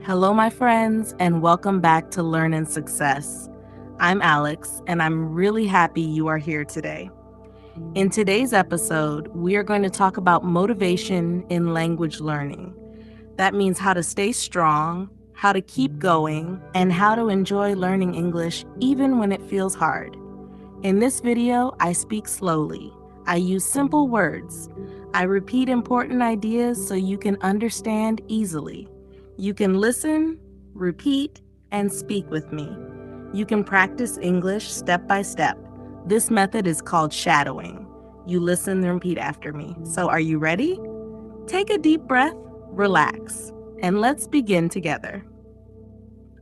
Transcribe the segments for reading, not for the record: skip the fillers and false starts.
Hello, my friends, and welcome back to Learn and Success. I'm Alex, and I'm really happy you are here today. In today's episode, we are going to talk about motivation in language learning. That means how to stay strong, how to keep going, and how to enjoy learning English even when it feels hard. In this video, I speak slowly. I use simple words. I repeat important ideas so you can understand easily. You can listen, repeat, and speak with me. You can practice English step by step. This method is called shadowing. You listen and repeat after me. So are you ready? Take a deep breath, relax, and let's begin together.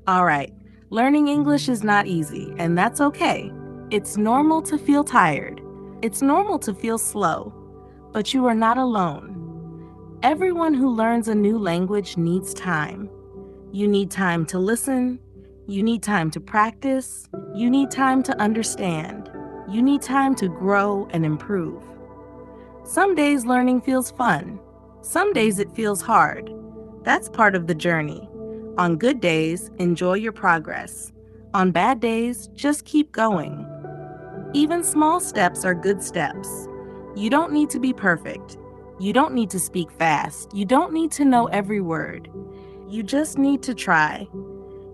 All right, learning English is not easy, and that's okay. It's normal to feel tired. It's normal to feel slow, but you are not alone. Everyone who learns a new language needs time. You need time to listen. You need time to practice. You need time to understand. You need time to grow and improve. Some days learning feels fun. Some days it feels hard. That's part of the journey. On good days, enjoy your progress. On bad days, just keep going. Even small steps are good steps. You don't need to be perfect. You don't need to speak fast. You don't need to know every word. You just need to try.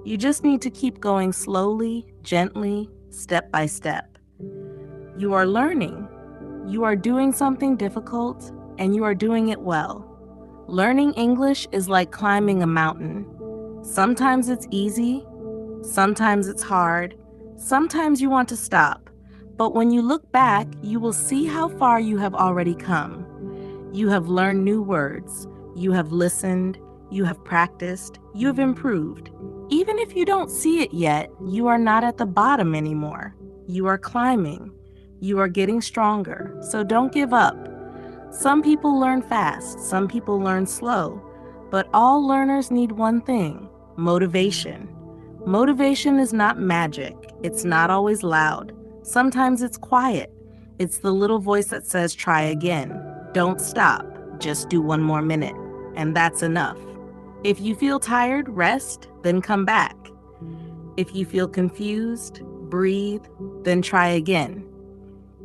You just need to keep going slowly, gently, step by step. You are learning. You are doing something difficult, and you are doing it well. Learning English is like climbing a mountain. Sometimes it's easy, sometimes it's hard, sometimes you want to stop. But when you look back, you will see how far you have already come. You have learned new words, you have listened, you have practiced, you have improved. Even if you don't see it yet, you are not at the bottom anymore. You are climbing. You are getting stronger, so don't give up. Some people learn fast, some people learn slow, but all learners need one thing: motivation. Motivation is not magic. It's not always loud. Sometimes it's quiet. It's the little voice that says, try again. Don't stop. Just do one more minute. And that's enough. If you feel tired, rest, then come back. If you feel confused, breathe, then try again.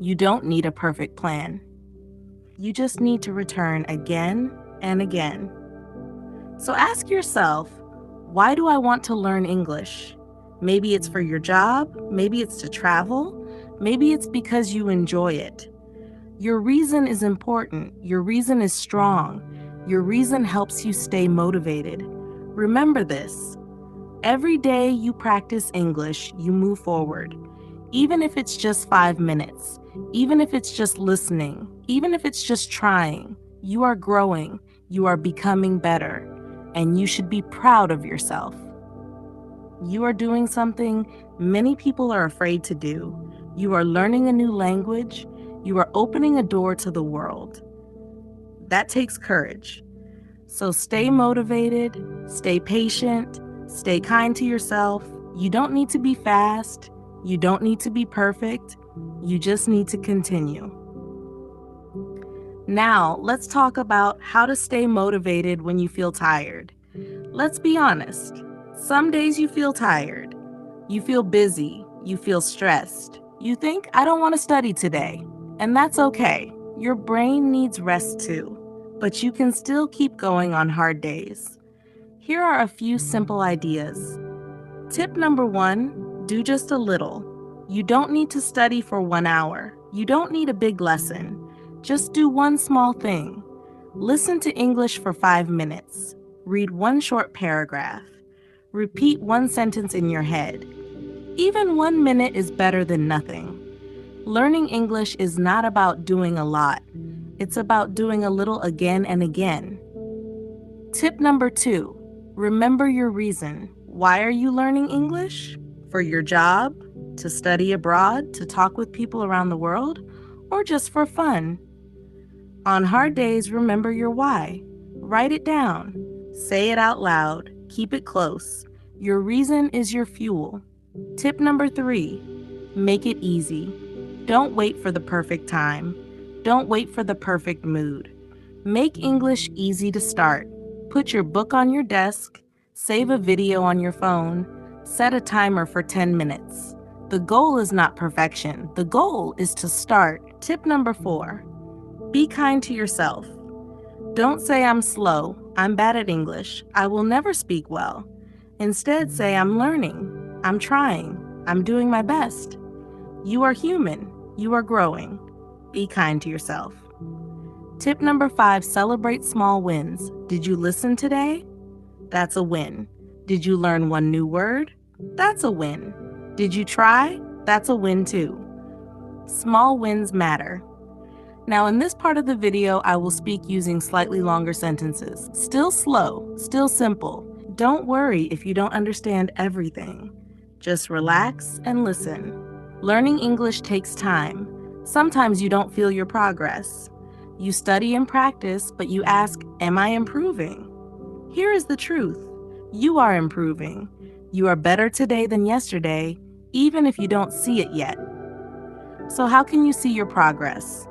You don't need a perfect plan. You just need to return again and again. So ask yourself, why do I want to learn English? Maybe it's for your job, maybe it's to travel, maybe it's because you enjoy it. Your reason is important, your reason is strong, your reason helps you stay motivated. Remember this: every day you practice English, you move forward. Even if it's just 5 minutes, even if it's just listening, even if it's just trying, you are growing, you are becoming better, and you should be proud of yourself. You are doing something many people are afraid to do. You are learning a new language. You are opening a door to the world. That takes courage. So stay motivated, stay patient, stay kind to yourself. You don't need to be fast. You don't need to be perfect. You just need to continue. Now, let's talk about how to stay motivated when you feel tired. Let's be honest. Some days you feel tired. You feel busy. You feel stressed. You think, I don't want to study today. And that's okay. Your brain needs rest too. But you can still keep going on hard days. Here are a few simple ideas. Tip number 1, do just a little. You don't need to study for 1 hour. You don't need a big lesson. Just do one small thing. Listen to English for 5 minutes. Read one short paragraph. Repeat one sentence in your head. Even 1 minute is better than nothing. Learning English is not about doing a lot. It's about doing a little again and again. Tip number 2, remember your reason. Why are you learning English? For your job? To study abroad? To talk with people around the world? Or just for fun? On hard days, remember your why. Write it down. Say it out loud. Keep it close. Your reason is your fuel. Tip number 3, make it easy. Don't wait for the perfect time. Don't wait for the perfect mood. Make English easy to start. Put your book on your desk. Save a video on your phone. Set a timer for 10 minutes. The goal is not perfection. The goal is to start. Tip number 4, be kind to yourself. Don't say I'm slow, I'm bad at English, I will never speak well. Instead, say I'm learning, I'm trying, I'm doing my best. You are human, you are growing. Be kind to yourself. Tip number 5, celebrate small wins. Did you listen today? That's a win. Did you learn one new word? That's a win. Did you try? That's a win too. Small wins matter. Now, in this part of the video, I will speak using slightly longer sentences. Still slow, still simple. Don't worry if you don't understand everything. Just relax and listen. Learning English takes time. Sometimes you don't feel your progress. You study and practice, but you ask, am I improving? Here is the truth. You are improving. You are better today than yesterday, even if you don't see it yet. So how can you see your progress?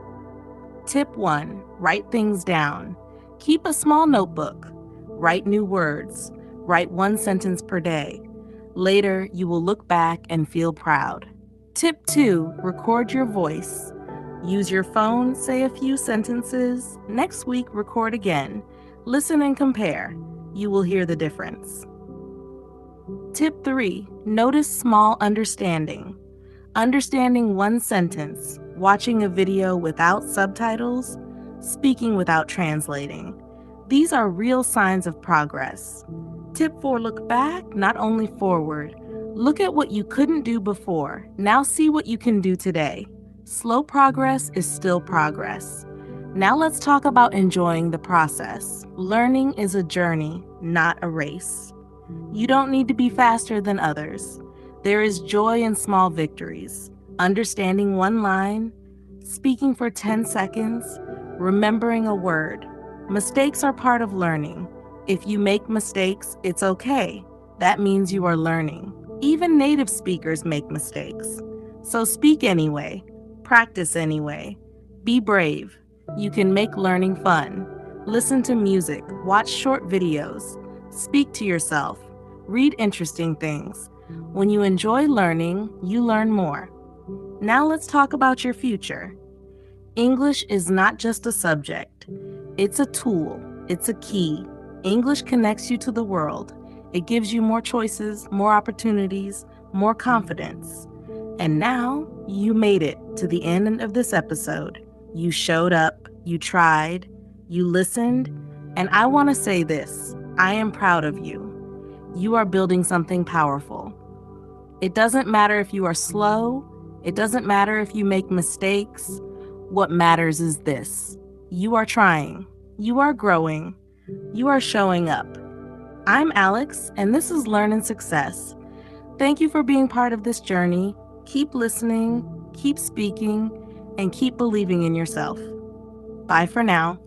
Tip 1, write things down. Keep a small notebook. Write new words. Write one sentence per day. Later, you will look back and feel proud. Tip 2, record your voice. Use your phone, say a few sentences. Next week, record again. Listen and compare. You will hear the difference. Tip 3, notice small understanding. Understanding one sentence, watching a video without subtitles, speaking without translating. These are real signs of progress. Tip 4, look back, not only forward. Look at what you couldn't do before. Now see what you can do today. Slow progress is still progress. Now let's talk about enjoying the process. Learning is a journey, not a race. You don't need to be faster than others. There is joy in small victories. Understanding one line, speaking for 10 seconds, remembering a word. Mistakes are part of learning. If you make mistakes, it's okay. That means you are learning. Even native speakers make mistakes. So speak anyway. Practice anyway. Be brave. You can make learning fun. Listen to music. Watch short videos. Speak to yourself. Read interesting things. When you enjoy learning, you learn more. Now let's talk about your future. English is not just a subject. It's a tool. It's a key. English connects you to the world. It gives you more choices, more opportunities, more confidence. And now you made it to the end of this episode. You showed up, you tried, you listened, and I want to say this, I am proud of you. You are building something powerful. It doesn't matter if you are slow, it doesn't matter if you make mistakes. What matters is this. You are trying, you are growing, you are showing up. I'm Alex, and this is Learn and Success. Thank you for being part of this journey. Keep listening, keep speaking, and keep believing in yourself. Bye for now.